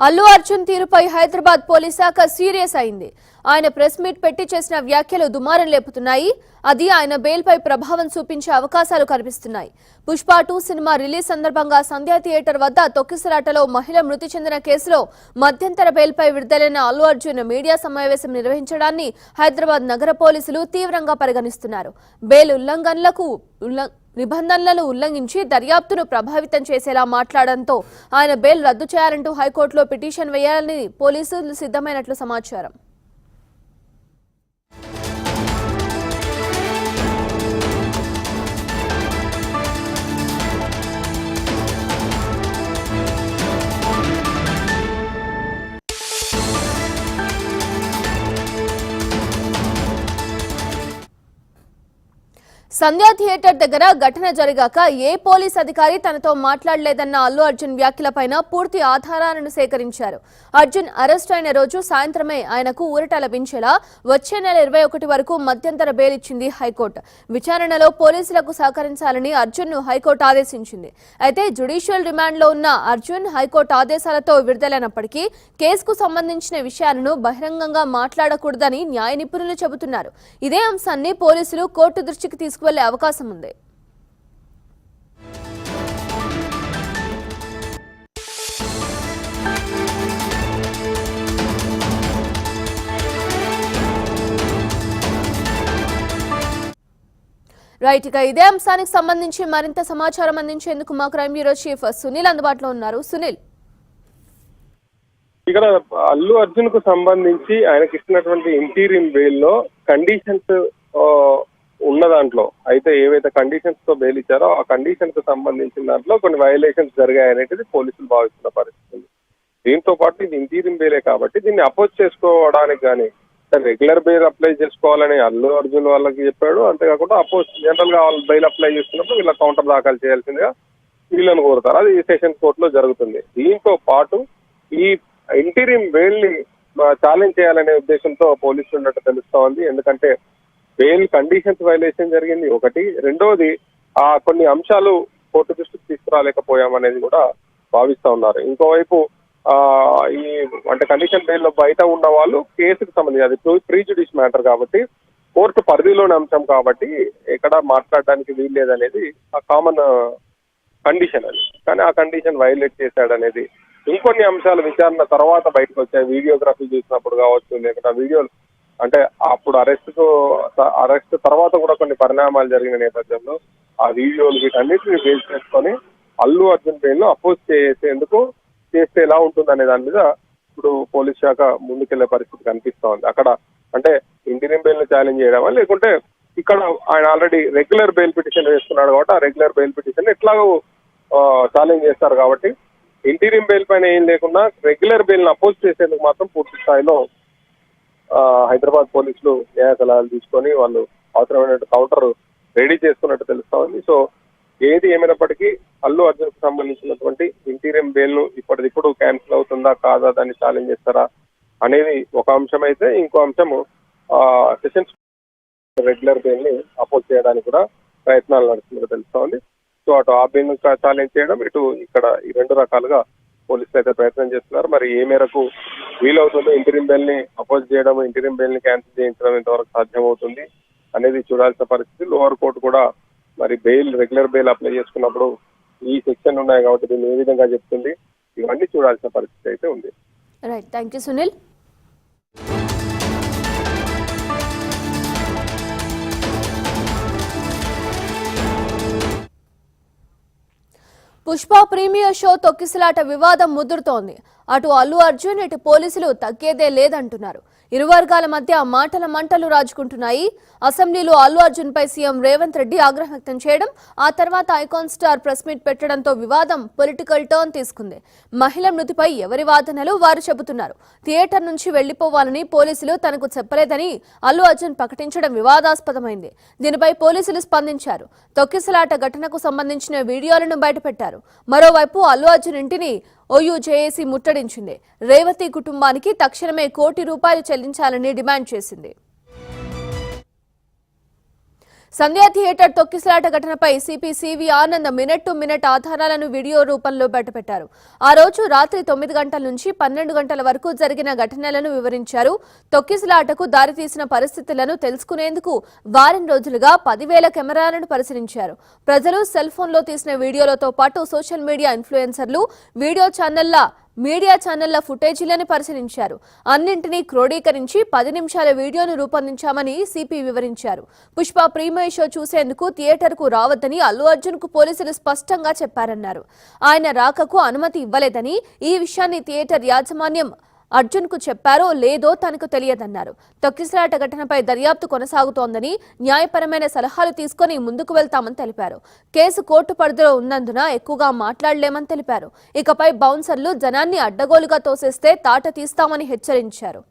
అల్లు అర్జున్ తీరుపై హైదరాబాద్ పోలీస్ శాఖ సీరియస్ అయింది. ఆయన ప్రెస్ మీట్ పెట్టి చేసిన వ్యాఖ్యలు దుమారం లేపుతున్నాయి. అది ఆయన బెయిల్పై ప్రభావం చూపించే అవకాశాలు కనిపిస్తున్నాయి. పుష్ప 2 సినిమా రిలీజ్ సందర్భంగా సంధ్యా థియేటర్ వద్ద తొక్కిసలాటలో మహిళ మృతి చెందిన కేసులో మధ్యంతర బెయిల్పై విడుదలైన అల్లు అర్జున్ మీడియా సమావేశం నిర్వహించడాన్ని హైదరాబాద్ నగర పోలీసులు తీవ్రంగా పరిగణిస్తున్నారు. బెయిల్ నిబంధనలను ఉల్లంఘించి దర్యాప్తును ప్రభావితం చేసేలా మాట్లాడడంతో ఆయన బెయిల్ రద్దు చేయాలంటూ హైకోర్టులో పిటిషన్ వేయాలని పోలీసులు సిద్ధమైనట్లు సమాచారం. సంధ్యా థియేటర్ దగ్గర ఘటన జరిగాక ఏ పోలీస్ అధికారి తనతో మాట్లాడలేదన్న అల్లు అర్జున్ వ్యాఖ్యలపైన పూర్తి ఆధారాలను సేకరించారు. అర్జున్ అరెస్ట్ అయిన రోజు సాయంత్రమే ఆయనకు ఊరట లభించేలా వచ్చే నెల 21 వరకు మధ్యంతర బెయిల్ ఇచ్చింది హైకోర్టు. విచారణలో పోలీసులకు సహకరించాలని అర్జున్ను హైకోర్టు ఆదేశించింది. అయితే జ్యుడిషియల్ రిమాండ్లో ఉన్న అర్జున్ హైకోర్టు ఆదేశాలతో విడుదలైనప్పటికీ కేసుకు సంబంధించిన విషయాలను బహిరంగంగా మాట్లాడకూడదని న్యాయ నిపుణులు చెబుతున్నారు. ఇదే అంశాన్ని పోలీసులు కోర్టు దృష్టికి తీసుకువెళ్లే అవకాశం ఉంది. రైట్, ఇక ఇదే అంశానికి సంబంధించి మరింత సమాచారం అందించేందుకు మా క్రైమ్ బ్యూరో చీఫ్ సునీల్ అందుబాటులో ఉన్నారు. సునీల్, ఇక్కడ అల్లు అర్జున్ కు సంబంధించి ఆయనకి ఇచ్చినటువంటి ఇంటీరియం బెయిల్ లో కండిషన్స్ ఉన్న దాంట్లో అయితే ఏవైతే కండిషన్స్ తో బెయిల్ ఇచ్చారో ఆ కండిషన్ కు సంబంధించిన దాంట్లో కొన్ని వైలేషన్స్ జరిగాయనేది పోలీసులు భావిస్తున్న పరిస్థితి. దీంతో పాటు ఇది ఇంటీరియం బెయిలే కాబట్టి దీన్ని అపోజ్ చేసుకోవడానికి కానీ రెగ్యులర్ బెయిల్ అప్లై చేసుకోవాలని అల్లు అర్జున్ వాళ్ళకి చెప్పాడు. అంతేకాకుండా అపోజ్ జనరల్ గా వాళ్ళు బెయిల్ అప్లై చేసుకున్నప్పుడు వీళ్ళ కౌంటర్ దాఖలు చేయాల్సిందిగా వీళ్ళని కోరుతారు. అది సెషన్ కోర్టులో జరుగుతుంది. దీంతో పాటు ఈ ఇంటీరియం బెయిల్ ని ఛాలెంజ్ చేయాలనే ఉద్దేశంతో పోలీసులు ఉన్నట్టు తెలుస్తా ఉంది. ఎందుకంటే బెయిల్ కండిషన్స్ వైలేషన్ జరిగింది ఒకటి, రెండోది కొన్ని అంశాలు కోర్టు దృష్టికి తీసుకురాలేకపోయామనేది కూడా భావిస్తా ఉన్నారు. ఇంకోవైపు ఈ అంటే కండిషన్ బెయిల్ లో బయట ఉన్న వాళ్ళు కేసుకు సంబంధించి అది ప్రీ జ్యుడిష్ మ్యాటర్ కాబట్టి కోర్టు పరిధిలోని అంశం కాబట్టి ఎక్కడ మాట్లాడడానికి వీల్లేదనేది ఆ కామన్ కండిషన్. అది కానీ ఆ కండిషన్ వైలేట్ చేశాడనేది ఇంకొన్ని అంశాలు విచారణ తర్వాత బయటకు వచ్చాయి. వీడియోగ్రఫీ చూసినప్పుడు కావచ్చు, లేకపోతే వీడియోలు అంటే అప్పుడు అరెస్ట్ తర్వాత కూడా కొన్ని పరిణామాలు జరిగిన నేపథ్యంలో ఆ వీడియోలు వీటన్నిటిని బేస్ చేసుకొని అల్లు అర్జున్ బెయిల్ ను అపోజ్ చేసేందుకు చేస్తే ఎలా ఉంటుంది అనే దాని మీద ఇప్పుడు పోలీస్ శాఖ ముందుకెళ్లే పరిస్థితి కనిపిస్తా ఉంది. అక్కడ అంటే ఇంటీరియం బెయిల్ ను ఛాలెంజ్ చేయడమా, లేకుంటే ఇక్కడ ఆయన ఆల్రెడీ రెగ్యులర్ బెయిల్ పిటిషన్ వేసుకున్నాడు కాబట్టి ఆ రెగ్యులర్ బెయిల్ పిటిషన్ ఎట్లాగో ఛాలెంజ్ చేస్తారు కాబట్టి ఇంటీరియం బెయిల్ పైన ఏం లేకుండా రెగ్యులర్ బెయిల్ ను అపోజ్ చేసేందుకు మాత్రం పూర్తి స్థాయిలో హైదరాబాద్ పోలీసులు న్యాయ సలహాలు తీసుకొని వాళ్ళు అవసరమైన కౌంటర్ రెడీ చేసుకున్నట్టు తెలుస్తా ఉంది. సో ఏది ఏమైనప్పటికీ అల్లు అర్జున్ కు సంబంధించినటువంటి ఇంటీరియం బెయిల్ ను ఇప్పటికిప్పుడు క్యాన్సిల్ అవుతుందా కాదా దాన్ని ఛాలెంజ్ చేస్తారా అనేది ఒక అంశం అయితే, ఇంకో అంశము సెషన్స్ రెగ్యులర్ బెయిల్ ని అపోజ్ చేయడానికి కూడా ప్రయత్నాలు నడుస్తున్నట్టు తెలుస్తా ఉంది. సో అటు ఆ బెయిల్ ను ఛాలెంజ్ చేయడం, ఇటు ఇక్కడ ఈ రెండు రకాలుగా పోలీసులు అయితే ప్రయత్నం చేస్తున్నారు. మరి ఏ మేరకు వీలవుతుందో ఇంటీరియం బెయిల్ ని అపోజ్ చేయడం, ఇంటీరియం బెయిల్ ని క్యాన్సిల్ చేయించడం ఎంతవరకు సాధ్యమవుతుంది అనేది చూడాల్సిన పరిస్థితి. లోవర్ కోర్టు కూడా మరి రెగ్యులర్ బెయిల్ అప్లై చేసుకున్నప్పుడు ఈ సెక్షన్ ఉన్నాయి కాబట్టి దీన్ని ఏ విధంగా చెప్తుంది, ఇవన్నీ చూడాల్సిన పరిస్థితి అయితే ఉంది. Right, thank you Sunil. Pushpa premiere show తొక్కిసలాట వివాదం ముదురుతోంది. అటు అల్లు అర్జున్, ఇటు పోలీసులు తగ్గేదే లేదంటున్నారు. ఇరు వర్గాల మధ్య మాటల మంటలు రాజుకుంటున్నాయి. అసెంబ్లీలో అల్లు అర్జున్ పై సీఎం రేవంత్ రెడ్డి ఆగ్రహం వ్యక్తం చేయడం, ఆ తర్వాత ఐకాన్ స్టార్ ప్రెస్ మీట్ పెట్టడంతో వివాదం పొలిటికల్ టర్న్ తీసుకుంది. మహిళ మృతిపై ఎవరి వాదనలు వారు చెబుతున్నారు. థియేటర్ నుంచి వెళ్లిపోవాలని పోలీసులు తనకు చెప్పలేదని అల్లు అర్జున్ ప్రకటించడం వివాదాస్పదమైంది. దీనిపై పోలీసులు స్పందించారు. తొక్కిసలాట ఘటనకు సంబంధించిన వీడియోలను బయటపెట్టారు. మరోవైపు అల్లు అర్జున్ ఇంటిని ఓయూ జేఏసీ ముట్టడించింది. రేవతి కుటుంబానికి తక్షణమే ₹1 కోటి చెల్లించాలని డిమాండ్ చేసింది. సంధ్యా థియేటర్ తొక్కిసలాట ఘటనపై CP CV Anand minute to minute ఆధారాలను వీడియో రూపంలో బయటపెట్టారు. ఆ రోజు రాత్రి 9 గంటల నుంచి 12 గంటల వరకు జరిగిన ఘటనలను వివరించారు. తొక్కిసలాటకు దారితీసిన పరిస్థితులను తెలుసుకునేందుకు వారం రోజులుగా 10,000 కెమెరాలను పరిశీలించారు. ప్రజలు సెల్ ఫోన్లో తీసిన వీడియోలతో పాటు సోషల్ మీడియా ఇన్ఫ్లుయెన్సర్లు, మీడియా ఛానళ్ల ఫుటేజీలను పరిశీలించారు. అన్నింటినీ క్రోడీకరించి 10 నిమిషాల వీడియోను రూపొందించామని సిపి వివరించారు. పుష్ప ప్రీమియర్ షో చూసేందుకు థియేటర్కు రావద్దని అల్లు అర్జున్ కు పోలీసులు స్పష్టంగా చెప్పారన్నారు. ఆయన రాకకు అనుమతి ఇవ్వలేదని, ఈ విషయాన్ని థియేటర్ యాజమాన్యం అర్జున్ కు చెప్పారో లేదో తనకు తెలియదన్నారు. తొక్కిసలాట ఘటనపై దర్యాప్తు కొనసాగుతోందని, న్యాయపరమైన సలహాలు తీసుకుని ముందుకు వెళ్తామని తెలిపారు. కేసు కోర్టు పరిధిలో ఉన్నందున ఎక్కువగా మాట్లాడలేమని తెలిపారు. ఇకపై బౌన్సర్లు జనాన్ని అడ్డగోలుగా తోసేస్తే తాట తీస్తామని హెచ్చరించారు.